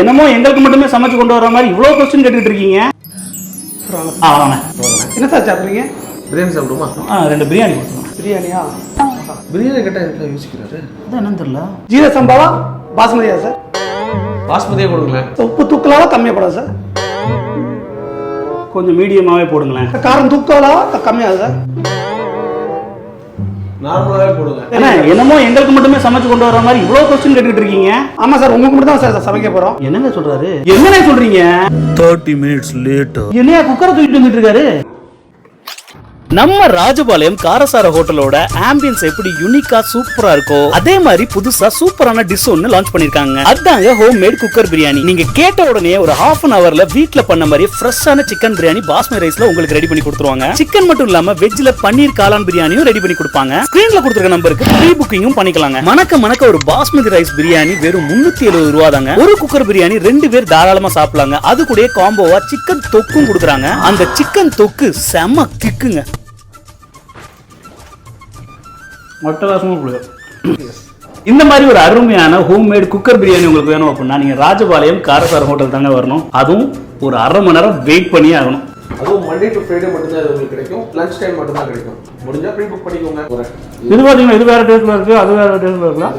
என்னமோ எங்களுக்கு மட்டுமே சமைச்சு கொண்டு வர மாதிரி இவ்வளவு கொஸ்டின் கேட்டுட்டு இருக்கீங்க. என்ன சார் சாப்பிட்றீங்க? பிரியாணி சாப்பிடுமா? 2 பிரியாணி கொடுத்துருவோம். பிரியாணியா? பிரியாணி கேட்டால் எதுக்கு யோசிக்கிறாரு? அதான் என்னன்னு தெரியல. ஜீரக சம்பாவா பாஸ்மதியா சார்? பாஸ்மதியே கொடுங்களேன். உப்பு தூக்கலாவா கம்மியாக போடாது சார்? கொஞ்சம் மீடியமாவே போடுங்களேன். காரம் தூக்கலாவா கம்மியாக சார்? நார்மலாகவே போடுங்க. என்னமோ எங்களுக்கு மட்டுமே சமைச்சு கொண்டு வர மாதிரி இவ்வளவு கொஸ்டின் கேட்டுட்டு இருக்கீங்க. ஆமா சார், உங்களுக்கு மட்டும் தான் சார் சமைக்க போறோம். என்னங்க சொல்றாரு? என்னங்க சொல்றீங்க? 30 minutes later. என்னையா குக்கரை தூக்கிட்டு வந்துட்டு இருக்காரு? நம்ம ராஜபாளையம் காரசார ஹோட்டலோட ஆம்பியன்ஸ் எப்படி யூனிக்கா சூப்பரா இருக்கோ அதே மாதிரி புதுசா சூப்பரான டிஷ் ஒன்னு லான்ச் பண்ணிருக்காங்க. அதாங்க ஹோம் மேட் குக்கர் பிரியாணி. நீங்க கேட்ட உடனே ஒரு ½ an hourல வீட்ல பண்ண மாதிரி ஃப்ரெஷ்ஷான சிக்கன் பிரியாணி பாஸ்மதி ரைஸ்ல உங்களுக்கு ரெடி பண்ணி கொடுத்துருவாங்க. சிக்கன் மட்டும் இல்லாம வெஜ்ல பன்னீர் காளான் பிரியாணியும் ரெடி பண்ணி கொடுப்பாங்க. ஸ்கிரீன்ல கொடுத்துருக்க நம்பருக்கு ப்ரீ புக்கிங்கும் பண்ணிக்கலாங்க. மணக்க ஒரு பாஸ்மதி ரைஸ் பிரியாணி வெறும் 370 ரூபா தாங்க. ஒரு குக்கர் பிரியாணி 2 பேர் தாராளமா சாப்பிடலாங்க. அது கூட காம்போவா சிக்கன் தொக்கும் கொடுக்குறாங்க. அந்த சிக்கன் தொக்கு செம கிக்குங்க. இந்த மாதிரி ஒரு அருமையான ஹோம்மேட் குக்கர் பிரியாணி உங்களுக்கு வேணும் அப்படின்னா நீங்க ராஜபாளையம் காரசார ஹோட்டல் தாங்க வரணும். அதுவும் ஒரு ½ மணி நேரம் வெயிட் பண்ணி ஆகணும். அதுவும் மண்டே டு ஃப்ரைடே மட்டும் தான் உங்களுக்கு கிடைக்கும். லஞ்ச் டைம் மட்டும் தான் கிடைக்கும். முடிஞ்சா ப்ரீ புக் பண்ணிக்கோங்க. இது பாத்தீங்கன்னா இது வேற டேஸ்ட்ல இருக்கு, அது வேற டேஸ்ட்ல இருக்கலாம்.